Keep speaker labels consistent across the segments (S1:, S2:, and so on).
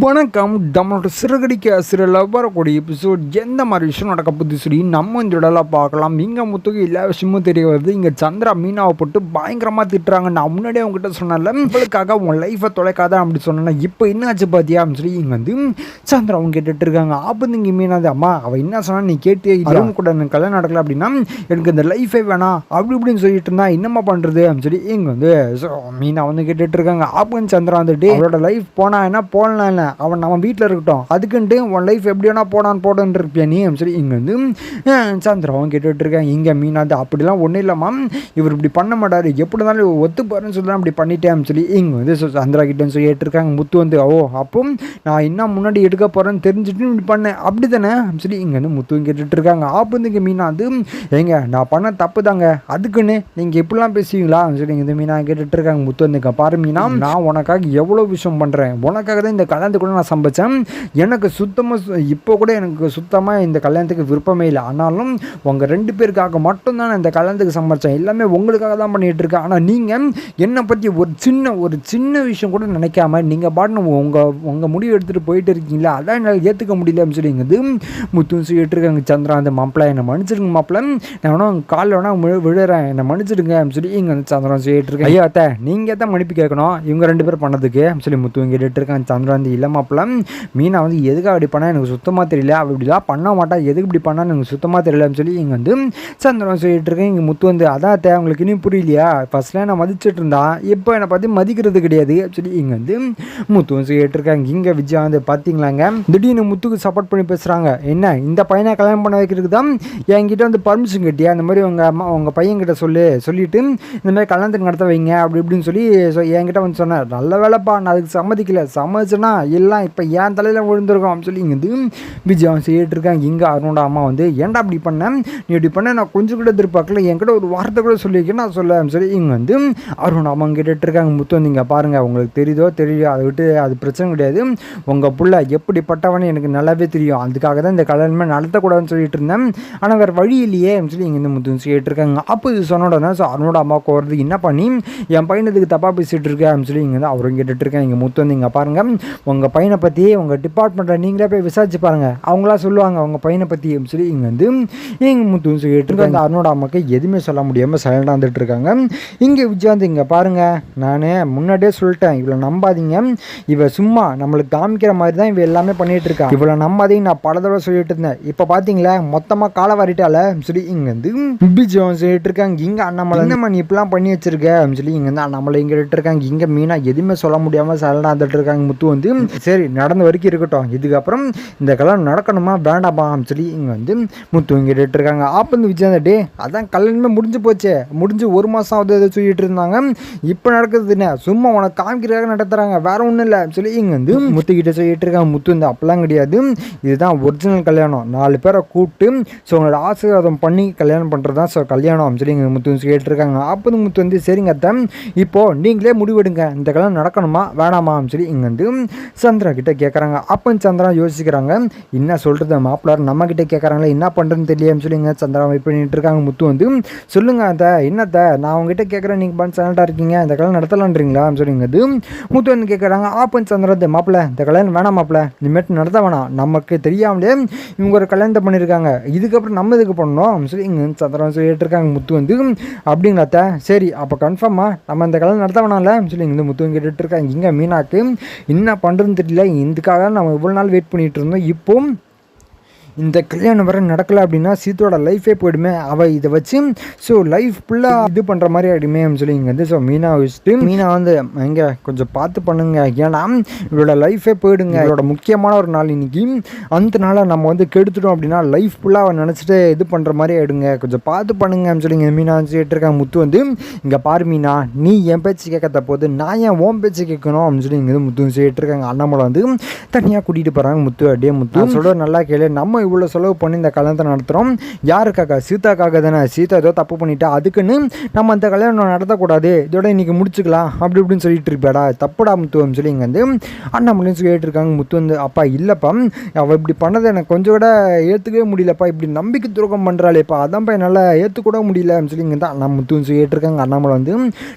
S1: வணக்கம். நம்மளோட சிறகடிக்க சிறல வரக்கூடிய எபிசோட் எந்த மாதிரி விஷயம் நடக்க போகுது சொல்லி நம்ம இந்த இடத்துல பார்க்கலாம். இங்கே முத்துக்கு எல்லா விஷயமும் தெரிய வருது. இங்கே சந்திரா மீனாவை போட்டு பயங்கரமாக திட்டுறாங்க. நான் முன்னாடியே அவங்ககிட்ட சொன்னேன்ல, உங்களுக்காக உன் லைஃப்பை தொலைக்காத அப்படி சொன்னேன். இப்போ என்ன ஆச்சு பார்த்தியா அப்படின்னு சொல்லி இங்கே வந்து சந்திரா அவங்க கேட்டுட்டு இருக்காங்க. ஆப்பந்து இங்கே மீனாது அம்மா அவள் என்ன சொன்னா நீ கேட்டே அருண் கூட எனக்கு கல்யாணம் நடக்கல அப்படின்னா எனக்கு இந்த லைஃபே வேணாம் அப்படி இப்படின்னு சொல்லிட்டு இருந்தா என்னம்மா பண்ணுறது அப்படின்னு சொல்லி இங்கே வந்து மீனா வந்து கேட்டுட்டு இருக்காங்க. ஆப்பன் சந்திரா வந்துட்டு அவரோட லைஃப் போனா என்ன போன இல்லை அவன் நம்ம வீட்டில் இருக்கட்டும், அதுக்குன்ட்டு உன் லைஃப் எப்படி வேணா போடான்னு இருப்பியா நீ சரி. இங்கே வந்து சந்திராவும் கேட்டுட்டு இருக்கேன். இங்கே மீனாது அப்படிலாம் ஒன்றும் இல்லைம்மா, இவர் இப்படி பண்ண மாட்டார், எப்படி இருந்தாலும் ஒத்துப்பாருன்னு சொல்லி அப்படி பண்ணிட்டேன் சொல்லி இங்கே வந்து சந்திரா கிட்டேன்னு சொல்லி கேட்டிருக்காங்க. முத்து வந்து அப்போ நான் இன்னும் முன்னாடி எடுக்க போகிறேன்னு தெரிஞ்சுட்டு இப்படி பண்ணேன் அப்படி தானே சொல்லி இங்கே வந்து முத்துவும் கேட்டுட்டு இருக்காங்க. அப்போ வந்து இங்கே மீனா வந்து ஏங்க நான் பண்ண தப்பு தாங்க, அதுக்குன்னு நீங்கள் எப்படிலாம் பேசுவீங்களா சொல்லி இங்கே மீனா கேட்டுட்டு இருக்காங்க. முத்து வந்து பாரு மீனா, நான் உனக்காக எவ்வளோ விஷயம் பண்ணுறேன், உனக்காக தான் இந்த கல்யாணத்துக்கு கூட நான் சம்பச்சேன். எனக்கு சுத்தமாக இப்போ கூட எனக்கு சுத்தமாக இந்த கல்யாணத்துக்கு விருப்பமே இல்லை. ஆனாலும் உங்கள் 2 பேருக்காக மட்டும்தான் நான் இந்த கல்யாணத்துக்கு சம்பச்சேன், எல்லாமே உங்களுக்காக தான் பண்ணிகிட்டு இருக்கேன். ஆனால் நீங்கள் என்னை பற்றி ஒரு சின்ன விஷயம் கூட நினைக்காம நீங்கள் பாட்டு உங்கள் முடிவு எடுத்துகிட்டு போயிட்டு இருக்கீங்களா, அதான் என்னால் ஏற்றுக்க முடியல அப்படின்னு சொல்லிங்கிறது முத்துன்னு சொல்லிட்டு இருக்காங்க. சந்திரா அந்த மாப்பிள்ளை என்னை மன்னிச்சிடுங்க மாப்பிள்ளை, நான் வேணா காலில் வேணா விழுறேன், என்னை மன்னிச்சிடுங்க அப்படின்னு சொல்லி இங்கே வந்து சந்திரா சொல்லிட்டு இருக்கேன். ஐயா அத்தை நீங்கள் தான் மன்னிப்பு கேட்கணும் இவங்க 2 பேர் பண்ணதுக்கு சொல்லி முத்து கேட்டுட்டு இருக்காங்க. சந்திரா வந்து இல்லை மாப்பிள்ள, மீனா வந்து எதுக்காக அப்படி பண்ணால் எனக்கு சுத்தமாக தெரியல, அவள் இப்படிலாம் பண்ண மாட்டா, எதுக்கு இப்படி பண்ணான்னு எனக்கு சுத்தமாக தெரியலன்னு சொல்லி இங்கே வந்து சந்திரன் சொல்லிட்டு இருக்கேன். இங்கே முத்து வந்து அதான் தே அவங்களுக்கு இன்னும் புரியலையா, ஃபர்ஸ்ட்லாம் நான் மதிச்சுட்டு இருந்தான், இப்போ என்னை பற்றி மதிக்கிறது கிடையாது சொல்லி இங்கே வந்து முத்துவும் சொல்லிட்டு இருக்காங்க. இங்கே விஜயா வந்து பார்த்தீங்களாங்க திடீர்னு முத்துக்கு சப்போர்ட் பண்ணி பேசுகிறாங்க. என்ன இந்த பையனை கல்யாணம் பண்ண வைக்கிறதுக்கு தான் என்கிட்ட வந்து பர்மிஷன் கேட்டியா, இந்த மாதிரி உங்கள் பையன்கிட்ட சொல்லிட்டு இந்த மாதிரி கல்யாணத்துக்கு நடத்த வைங்க அப்படி இப்படின்னு சொல்லி என்கிட்ட வந்து சொன்னேன். நல்ல வேலைப்பா, நான் அதுக்கு சம்மதிச்சேன்னா எல்லாம் இப்போ ஏன் தலையில் விழுந்துருக்கோம் சொல்லி இங்கே வந்து விஜயா செய்யிட்டு இருக்காங்க. இங்கே அருணோட அம்மா வந்து ஏன்டா அப்படி பண்ணேன், நீ இப்படி பண்ண நான் கொஞ்சம் கூட எதிர்பார்க்கல, என்கிட்ட ஒரு வார்த்தை கூட சொல்லியிருக்கேன் நான் சொல்ல சொல்லி இங்கே வந்து அருணோட அம்மா கேட்டுட்டு இருக்காங்க. முத்து வந்து இங்கே பாருங்கள், உங்களுக்கு தெரியுதோ தெரியலையோ அதை விட்டு அது பிரச்சனை கிடையாது, உங்கள் புள்ள எப்படிப்பட்டவனு எனக்கு நல்லாவே தெரியும், அதுக்காக தான் இந்த கல்யாணமே நடத்தக்கூடாதுன்னு சொல்லிட்டு இருந்தேன், ஆனால் வேறு வழி இல்லையே சொல்லி இங்கே வந்து முத்து சொல்லிட்டு இருக்காங்க. அப்போ இது சொன்னோடனே அருணோட அம்மாவுக்கு வருது, என்ன பண்ணி என் பையனதுக்கு தப்பாக பேசிகிட்டு இருக்கேன் சொல்லி இங்கே வந்து அவரும் கேட்டுட்டு இருக்கேன். இங்கே முத்து வந்து இங்கே பாருங்கள், உங்கள் பையனை பற்றி உங்கள் டிபார்ட்மெண்ட்டில் நீங்களே போய் விசாரிச்சு பாருங்கள், அவங்களா சொல்லுவாங்க உங்கள் பையனை பற்றி சொல்லி இங்கே வந்து எங்கள் முத்துன்னு சொல்லிட்டு இருக்காங்க. அந்த அருணோட அம்மாவுக்கு எதுவுமே சொல்ல முடியாமல் சைலண்டாக வந்துட்டு இருக்காங்க. இங்கே விஜயா வந்து இங்கே பாருங்கள், நான் முன்னாடியே சொல்லிட்டேன் இவ்வளோ நம்பாதீங்க, இவ சும்மா நம்மளுக்கு காமிக்கிற மாதிரி தான் இவ எல்லாமே பண்ணிட்டு இருக்கா, இவ்வளோ நம்பாதீங்க நான் பல தடவை சொல்லிட்டு இருந்தேன், இப்போ பார்த்தீங்களா மொத்தமாக காலை வாரிட்டால சொல்லி இங்கே வந்து விஜயா சொல்லிட்டு இருக்காங்க. இங்கே அண்ணாமலை என்னம்மா நீ இப்பெல்லாம் பண்ணி வச்சிருக்க சொல்லி இங்கே வந்து அண்ணாமலை இங்கே இருக்காங்க. இங்கே மீனா எதுவுமே சொல்ல முடியாமல் சைலண்டாக வந்துட்டு இருக்காங்க. முத்து வந்து சரி நடந்த வரைக்கும் இருக்கட்டும், இதுக்கப்புறம் இந்த கல்யாணம் நடக்கணுமா வேண்டாமா சொல்லி இங்கே வந்து முத்து கேட்டுட்டு இருக்காங்க. அப்போ வந்து விஜயா டே அதான் கல்யாணமே முடிஞ்சு 1 மாதம் ஆகுது எதை சொல்லிட்டு இருந்தாங்க, இப்போ நடக்குது என்ன சும்மா உனக்கு காமிக்கிறதுக்காக நடத்துகிறாங்க வேற ஒன்றும் இல்லை சொல்லி இங்கே வந்து முத்துக்கிட்ட சொல்லிட்டு இருக்காங்க. முத்து வந்து அப்பெல்லாம் கிடையாது, இதுதான் ஒரிஜினல் கல்யாணம், 4 பேரை கூப்பிட்டு ஸோ உங்களோட ஆசீர்வாதம் பண்ணி கல்யாணம் பண்ணுறது தான் ஸோ கல்யாணம் சொல்லி இங்கே முத்து கேட்டுருக்காங்க. அப்போ முத்து வந்து சரிங்க அத்தை இப்போது நீங்களே முடிவெடுங்க, இந்த கல்யாணம் நடக்கணுமா வேணாமா சொல்லி இங்கே வந்து சந்திரா கிட்ட கேட்குறாங்க. அப்போ சந்திரா யோசிக்கிறாங்க, என்ன சொல்கிறது மாப்பிள்ளார் நம்ம கிட்டே கேட்குறாங்களே என்ன பண்ணுறதுன்னு தெரியலன்னு சொல்லி இங்கே சந்திரா வெயிட் பண்ணிட்டு இருக்காங்க. முத்து வந்து சொல்லுங்க அத்தை என்னத்தை நான் அவங்ககிட்ட கேட்குறேன், நீங்கள் பண்ண சைலண்டாக இருக்கீங்க, இந்த கல்யாணம் நடத்தலான்றீங்களா சொல்லிங்க அது முத்து வந்து கேட்குறாங்க. அப்போ சந்திரா மாப்பிள்ளை இந்த கல்யாணம் வேணாம் மாப்பிள்ளை, இனிமேட்டு நடத்த வேணாம், நமக்கு தெரியாமலே இவங்க ஒரு கல்யாணத்தை பண்ணியிருக்காங்க, இதுக்கப்புறம் நம்ம இதுக்கு பண்ணணும் சொல்லி இங்கே சந்திரா சொல்லிட்டு இருக்காங்க. முத்து வந்து அப்படிங்களா அத்தை சரி அப்போ கன்ஃபார்மாக நம்ம இந்த கல்யாணம் நடத்த வேணாம்ல சொல்லி இங்கே முத்து கேட்டுட்டு இருக்காங்க. இங்கே மீனாக்கு என்ன பண்ணுறதுன்னு தெரியல, இதுக்காக நம்ம இவ்வளோ நாள் வெயிட் பண்ணிகிட்டு இருந்தோம், இப்போ இந்த கல்யாணம் வர நடக்கலை அப்படின்னா சீத்தோட லைஃபே போயிடுமே, அவள் இதை வச்சு ஸோ லைஃப் ஃபுல்லாக இது பண்ணுற மாதிரி ஆகிடுமே சொல்லி இங்கே வந்து ஸோ மீனா வச்சுட்டு மீனா வந்து எங்கே கொஞ்சம் பார்த்து பண்ணுங்க, ஏன்னா இவளோட லைஃபே போயிடுங்க, இவளோட முக்கியமான ஒரு நாள் இன்னைக்கு, அந்த நாளை நம்ம வந்து கெடுத்துட்டோம் அப்படின்னா லைஃப் ஃபுல்லாக அவன் நினச்சிட்டு இது பண்ணுற மாதிரி ஆகிடுங்க, கொஞ்சம் பார்த்து பண்ணுங்கன்னு சொல்லி இங்கே மீனா வந்து கேட்டிருக்காங்க. முத்து வந்து இங்கே பாரு மீனா நீ என் பேச்சு கேட்கத்த போது நான் ஏன் ஓன் பேச்சு கேட்கணும் அப்படின்னு சொல்லி இங்கே வந்து முத்து கேட்டிருக்காங்க. அண்ணாமலை வந்து தனியாக கூட்டிகிட்டு போகிறாங்க. முத்து அப்படியே முத்து சொல்கிற நல்லா கேளு, நம்ம இவ்வளோ செலவு பண்ணி இந்த கல்யாணத்தை நடத்துகிறோம், யாருக்காக? சீதாக்காக தானே. சீதா ஏதோ தப்பு பண்ணிட்டா, அதுக்குன்னு நம்ம அந்த கல்யாணம் நடத்தக்கூடாது, இதோட இன்றைக்கி முடிச்சுக்கலாம் அப்படி இப்படின்னு சொல்லிட்டு இருப்பாடா, தப்புடா முத்துவம் சொல்லி இங்கே வந்து அண்ணாமலையும் சொல்லிட்டு இருக்காங்க. முத்து வந்து அப்பா இல்லைப்பா, அவள் இப்படி பண்ணதை எனக்கு கொஞ்சம் கூட ஏற்றுக்கவே முடியலப்பா, இப்படி நம்பிக்கை துரோகம் பண்ணுறாளேப்பா, அதான்ப்பா என்னால் ஏற்றுக்கூட முடியல அப்படின்னு சொல்லி இங்கே தான் அண்ணா முத்துன்னு சொல்லிட்டு இருக்காங்க. அண்ணாமலை வந்து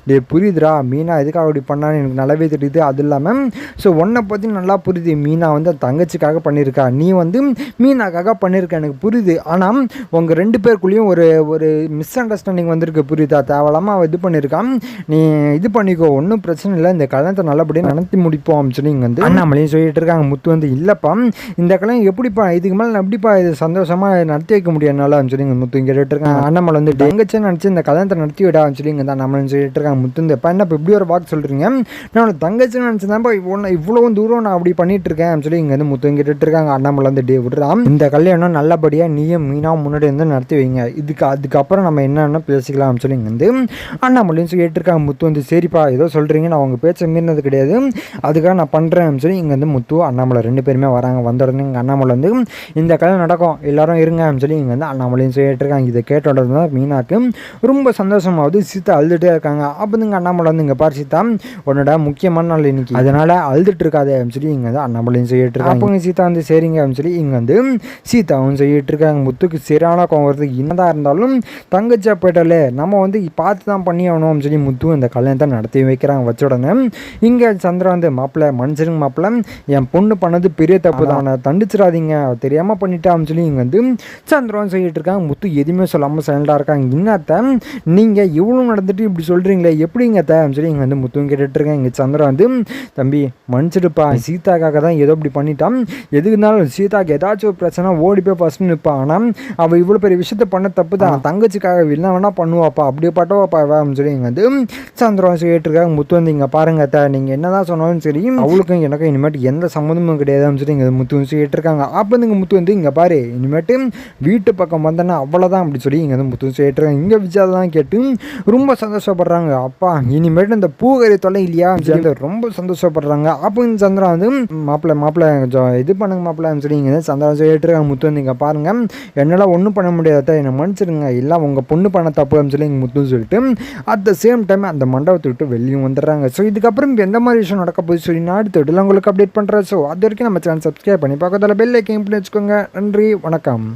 S1: டே புரியுதுரா, மீனா எதுக்காக அப்படி பண்ணான்னு எனக்கு நல்லாவே தெரியுது, அது இல்லாமல் ஸோ உன்னை பற்றி நல்லா புரியுது, மீனா வந்து தங்கச்சிக்காக பண்ணியிருக்கா, நீ வந்து மீனாக்காக பண்ணியிருக்க எனக்கு புரியுது, ஆனால் உங்கள் 2 பேருக்குள்ளேயும் ஒரு ஒரு மிஸ் அண்டர்ஸ்டாண்டிங் வந்திருக்கு புரியுதா, தேவையில்லாமல் அவள் இது பண்ணியிருக்கான், நீ இது பண்ணிக்கோ, ஒன்றும் பிரச்சனை இல்லை, இந்த கல்யாணத்தை நல்லபடியாக நடத்தி முடிப்போம் அப்படின்னு சொல்லி இங்கே வந்து அண்ணாமலையும் சொல்லிட்டு இருக்காங்க. முத்து வந்து இல்லைப்பா, இந்த கல்யாணம் எப்படிப்பா, இதுக்கு மேலே எப்படிப்பா இது சந்தோஷமாக நடத்தி வைக்க முடியும் என்னால் அப்படின்னு சொல்லி இங்கே முத்து இங்கே கேட்டு இருக்காங்க. அண்ணாமலை வந்து எங்கச்சேன்னு நினச்சி இந்த கல்யாணத்தை நடத்தி விடா அப்படின்னு சொல்லி இங்கே தான் அண்ணாமலை சொல்லிட்டு இருக்காங்க. முத்து வந்து எப்போ என்ன இப்போ இப்படி ஒரு வாக்கு சொல்கிறீங்க, நான் உனக்கு தங்கச்சின்னு நினச்சிதான்ப்பா இவ்வளோ தூரம் நான் அப்படி பண்ணிட்டு இருக்கேன் அப்படின்னு சொல்லி இங்கே வந்து முத்து கேட்டுட்டு இருக்காங்க. அண்ணாமலை வந்து டே விடுறான், இந்த கல்யாணம் நல்லபடியாக நீயும் மீனாவும் முன்னாடி வந்து நடத்தி வைங்க, அதுக்கப்புறம் நம்ம என்னென்ன பேசிக்கலாம் அப்படின்னு சொல்லி இங்கே வந்து அண்ணாமலையும் சொல்லிட்டு இருக்காங்க. முத்து வந்து சரிப்பா ஏதோ சொல்கிறீங்க, நான் உங்கள் பேச்சை மீறினது கிடையாது, அதுக்காக நான் பண்ணுறேன் அப்படின்னு சொல்லி இங்கே வந்து முத்து அண்ணாமலை 2 பேருமே வராங்க. வந்த உடனே இங்கே அண்ணாமலை வந்து இந்த கல்யாணம் நடக்கும் எல்லாரும் இருங்க அப்படின்னு சொல்லி இங்கே வந்து அண்ணாமலையும் சொல்லிட்டு இருக்காங்க. இதை கேட்ட உடனே தான் மீனாக்கு ரொம்ப சந்தோஷமாவது, சீதா அழுதுகிட்டே இருக்காங்க. அப்போ இங்கே அண்ணாமலை வந்து இங்கே பாரு சீதா, உன்னோட முக்கியமான நாள் இன்னைக்கு, அதனால் அழுதுட்டு இருக்காதே அப்படின்னு சொல்லி இங்கே வந்து அண்ணாமலையும் சொல்லிட்டு இருக்காங்க. அப்போ சீதா வந்து சரிங்க அப்படின்னு சொல்லி இங்கே வந்து சீதாவும் சொல்லிட்டு இருக்காங்க. முத்துக்கு சரியான கோவம் வருது, என்னதான் இருந்தாலும் தங்கச்சியா போயிட்டாலே நம்ம வந்து பார்த்து தான் பண்ணி ஆகணும் அப்படின்னு சொல்லி முத்து இந்த கல்யாணத்தை நடத்தி வைக்கிறாங்க. வச்ச உடனே இங்கே சந்திரா வந்து மாப்பிள்ளை மனுஷனுங்க மாப்பிள்ளை, என் பொண்ணு பண்ணது பெரிய தப்பு தான், அவனை தண்டிச்சிடாதீங்க, தெரியாமல் பண்ணிட்டா அப்படின்னு சொல்லி இங்கே வந்து சந்திரன் சொல்லிட்டு இருக்காங்க. முத்து எதுவுமே சொல்லாமல் சைலண்டாக இருக்காங்க. இன்னத்த நீங்கள் இவ்வளோ நடந்துட்டு இப்படி சொல்கிறீங்களே எப்படிங்க அப்படின்னு சொல்லி இங்கே வந்து முத்துவும் கேட்டுட்டு இருக்காங்க. இங்கே சந்திரன் வந்து தம்பி மன்னிச்சிடுப்பா, சீதாக்காக தான் ஏதோ இப்படி பண்ணிட்டான், எதுக்கு இருந்தாலும் சீதாக்கு ஏதாச்சும் ஒரு பிரச்சனை ஓடி போய் ஃபஸ்ட்டு நிற்பான், ஆனால் அவள் இவ்வளோ பெரிய விஷயத்த பண்ண தப்பு தான், தங்கச்சிக்காக இல்லை வேணா பண்ணுவாப்பா, அப்படியே பட்டவாப்பா அப்படின்னு சொல்லி இங்கே வந்து சந்திரன் சொல்லிட்டு இருக்காங்க. முத்து வந்து இங்கே பாருங்க நீங்கள் என்ன தான் சொன்னாலும் சரி, அவளுக்கும் எனக்கும் இனிமேட்டு எந்த சம்மந்தமும் கிடையாதுன்னு சொல்லி இங்கே முத்து வந்து சொல்லிட்டு இருக்காங்க. அப்போ இங்கே முத்து வந்து இங்கே பாரு, இனிமேட்டு வீட்டு பக்கம் வந்தேன்னா அவ்வளோதான் அப்படி சொல்லி இங்கே வந்து முத்து சொல்லிட்டு இருக்காங்க. இங்கே விஜயதான் கேட்டு ரொம்ப சந்தோஷப்படுறாங்க. அப்பா இனிமேட்டு இந்த பூகரி தொலை இல்லையா ரொம்ப சந்தோஷப்படுறாங்க. அப்போ இந்த சந்திரா வந்து மாப்பிள்ளை கொஞ்சம் இது பண்ணுங்க மாப்பிள்ளைன்னு சொல்லி இங்கே சந்திரன் சொல்லிட்டு இருக்காங்க. முத்து வந்து இங்கே பாருங்க, என்னால் ஒன்றும் பண்ண முடியாத, என்னை மன்னிச்சிடுங்க, இல்லை உங்கள் பொண்ணு பண்ண தப்பு அப்படின்னு சொல்லி இங்கே முத்துன்னு சொல்லிட்டு அட் த சேம் டைம் அந்த மண்டபத்தை விட்டு வெளியும் வந்துடுறாங்க. ஸோ இதுக்கப்புறம் எந்த மாதிரி விஷயம் நடக்க போகுது சொல்லி நான் அடுத்த உங்களுக்கு அப்டேட் பண்ணுறேன். ஸோ அது வரைக்கும் நம்ம சேனல் சப்ஸ்கிரைப் பண்ணி பக்கத்தில் பெல் ஐக்கன் பண்ணி வச்சுக்கோங்க. நன்றி, வணக்கம்.